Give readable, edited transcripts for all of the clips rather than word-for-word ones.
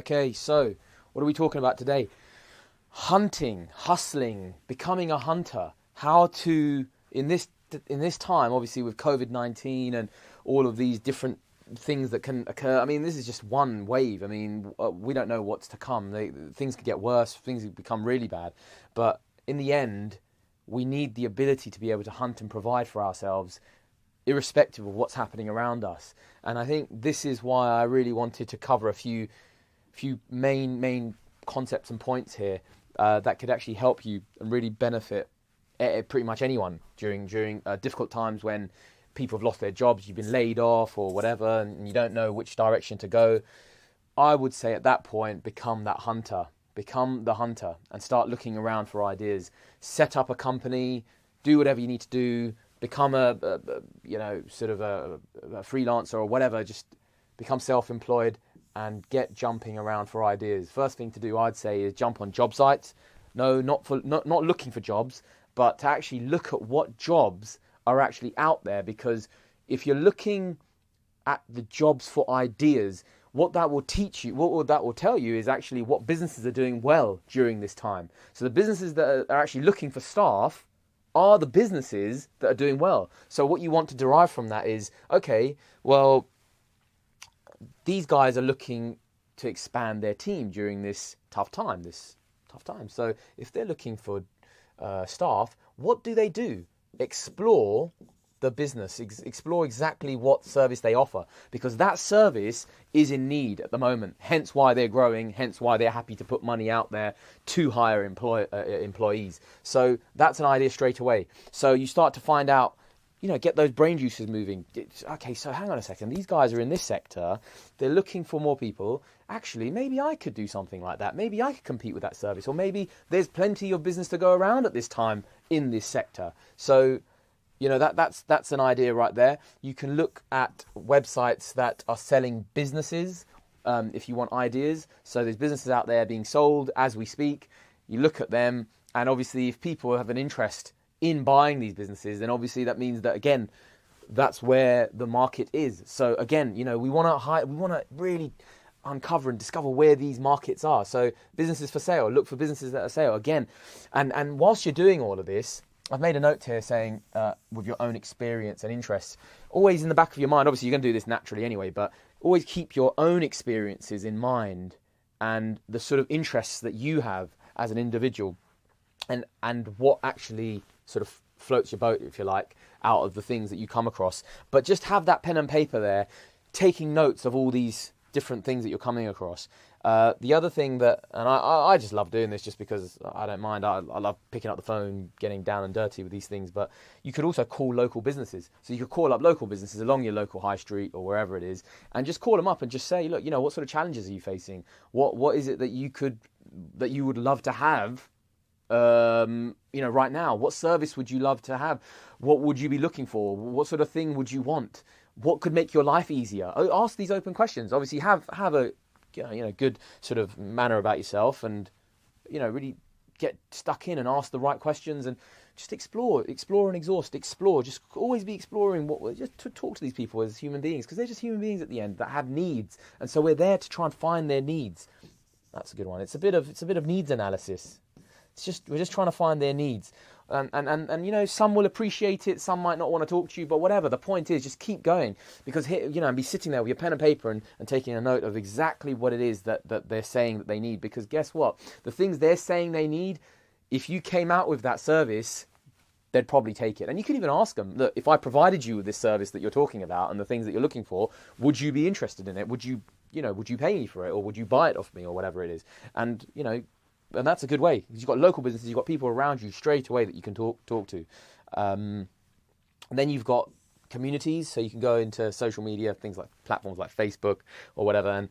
Okay, so what are we talking about today? Hunting, hustling, becoming a hunter. How to in this time, obviously with COVID-19 and all of these different things that can occur. I mean, this is just one wave. I mean, we don't know what's to come. Things could get worse. Things could become really bad. But in the end, we need the ability to be able to hunt and provide for ourselves, irrespective of what's happening around us. And I think this is why I really wanted to cover a few main concepts and points here that could actually help you and really benefit pretty much anyone during difficult times when people have lost their jobs, you've been laid off or whatever, and you don't know which direction to go. I would say at that point, become that hunter. Become the hunter and start looking around for ideas. Set up a company, do whatever you need to do, become a freelancer or whatever, just become self-employed and get jumping around for ideas. First thing to do, I'd say, is jump on job sites. No, not looking for jobs, but to actually look at what jobs are actually out there, because if you're looking at the jobs for ideas, what that will teach you, what that will tell you is actually what businesses are doing well during this time. So the businesses that are actually looking for staff are the businesses that are doing well. So what you want to derive from that is, okay, well, these guys are looking to expand their team during this tough time. So if they're looking for staff, what do? Explore the business, explore exactly what service they offer, because that service is in need at the moment. Hence why they're growing, hence why they're happy to put money out there to hire employees. So that's an idea straight away. So you start to find out, get those brain juices moving. Okay, so hang on a second. These guys are in this sector. They're looking for more people. Actually, maybe I could do something like that. Maybe I could compete with that service. Or maybe there's plenty of business to go around at this time in this sector. So, that's an idea right there. You can look at websites that are selling businesses if you want ideas. So there's businesses out there being sold as we speak. You look at them, and obviously if people have an interest in buying these businesses, then obviously that means that, again, that's where the market is. So again, we want to really uncover and discover where these markets are. So businesses for sale, look for businesses that are sale again. And whilst you're doing all of this, I've made a note here saying, with your own experience and interests, always in the back of your mind, obviously you're going to do this naturally anyway, but always keep your own experiences in mind and the sort of interests that you have as an individual, and what actually sort of floats your boat, if you like, out of the things that you come across. But just have that pen and paper there, taking notes of all these different things that you're coming across. The other thing that, and I just love doing this just because I don't mind, I love picking up the phone, getting down and dirty with these things, but you could also call local businesses. So you could call up local businesses along your local high street or wherever it is, and just call them up and just say, look, what sort of challenges are you facing? What is it that you would love to have right now? What service would you love to have? What would you be looking for? What sort of thing would you want? What could make your life easier? Ask these open questions. Obviously have a good sort of manner about yourself, and really get stuck in and ask the right questions, and just explore and exhaust. Just always be exploring. Just to talk to these people as human beings, because they're just human beings at the end that have needs, and so we're there to try and find their needs. That's a good one. It's a bit of needs analysis. We're just trying to find their needs, and some will appreciate it, some might not want to talk to you, but whatever. The point is, just keep going, because here, and be sitting there with your pen and paper and taking a note of exactly what it is that they're saying that they need. Because guess what? The things they're saying they need, if you came out with that service, they'd probably take it. And you could even ask them, look, if I provided you with this service that you're talking about and the things that you're looking for, would you be interested in it? Would you pay me for it, or would you buy it off me, or whatever it is? And and that's a good way. You've got local businesses, you've got people around you straight away that you can talk to. And then you've got communities, so you can go into social media, things like platforms like Facebook or whatever, and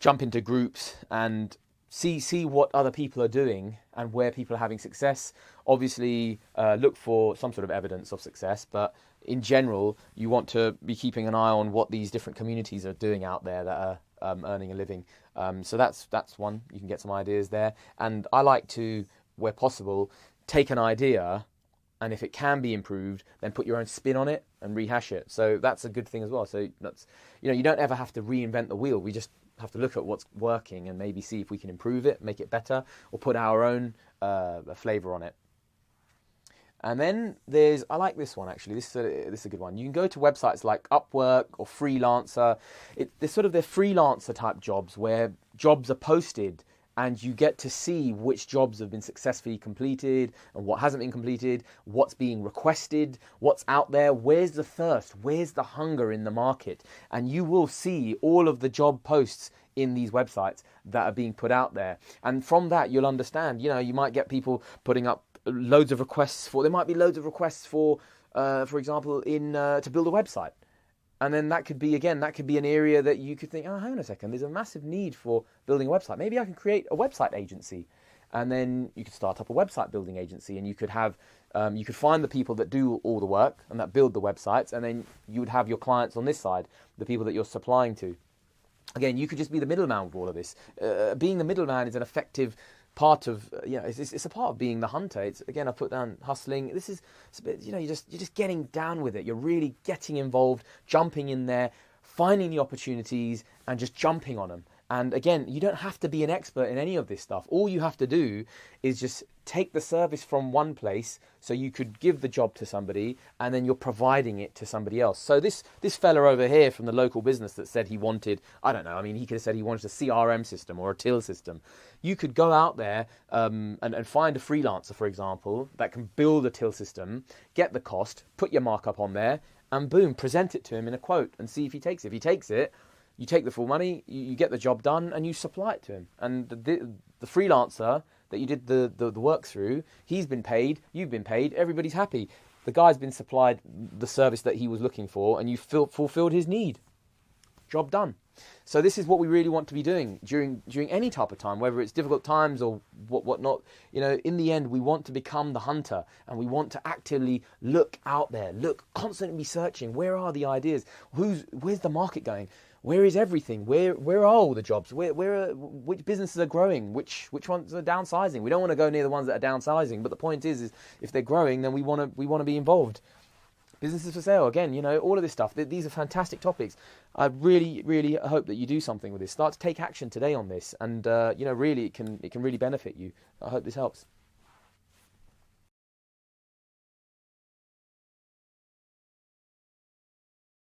jump into groups and see what other people are doing and where people are having success. Obviously, look for some sort of evidence of success, but in general, you want to be keeping an eye on what these different communities are doing out there that are earning a living. So that's one. You can get some ideas there. And I like to, where possible, take an idea, and if it can be improved, then put your own spin on it and rehash it. So that's a good thing as well. So that's, you don't ever have to reinvent the wheel. We just have to look at what's working and maybe see if we can improve it, make it better, or put our own flavour on it. And then I like this one actually. This is a good one. You can go to websites like Upwork or Freelancer. They're freelancer type jobs where jobs are posted and you get to see which jobs have been successfully completed and what hasn't been completed, what's being requested, what's out there, where's the thirst, where's the hunger in the market. And you will see all of the job posts in these websites that are being put out there. And from that, you'll understand, you might get people putting up loads of requests there might be loads of requests for example, to build a website. And then that could be an area that you could think, oh, hang on a second, there's a massive need for building a website. Maybe I can create a website agency. And then you could start up a website building agency, and you could have, you could find the people that do all the work and that build the websites, and then you would have your clients on this side, the people that you're supplying to. Again, you could just be the middleman with all of this. Being the middleman is an effective part of, it's a part of being the hunter. It's, again, I put down hustling. This is, you're just getting down with it. You're really getting involved, jumping in there, finding the opportunities and just jumping on them. And again, you don't have to be an expert in any of this stuff. All you have to do is just take the service from one place, so you could give the job to somebody and then you're providing it to somebody else. So this fella over here from the local business that said he wanted, I don't know, I mean, he could have said he wanted a CRM system or a till system. You could go out there and find a freelancer, for example, that can build a till system, get the cost, put your markup on there, and boom, present it to him in a quote and see if he takes it. If he takes it, you take the full money, you get the job done, and you supply it to him. And the freelancer that you did the work through, he's been paid, you've been paid, everybody's happy. The guy's been supplied the service that he was looking for, and you fulfilled his need. Job done. So this is what we really want to be doing during any type of time, whether it's difficult times or whatnot. In the end, we want to become the hunter, and we want to actively look out there, constantly searching. Where are the ideas? Where's the market going? Where is everything? Where are all the jobs? Which businesses are growing? Which ones are downsizing? We don't want to go near the ones that are downsizing, but the point is if they're growing, then we want to be involved. Businesses for sale, again, all of this stuff. These are fantastic topics. I really, really hope that you do something with this. Start to take action today on this, and really, it can really benefit you. I hope this helps.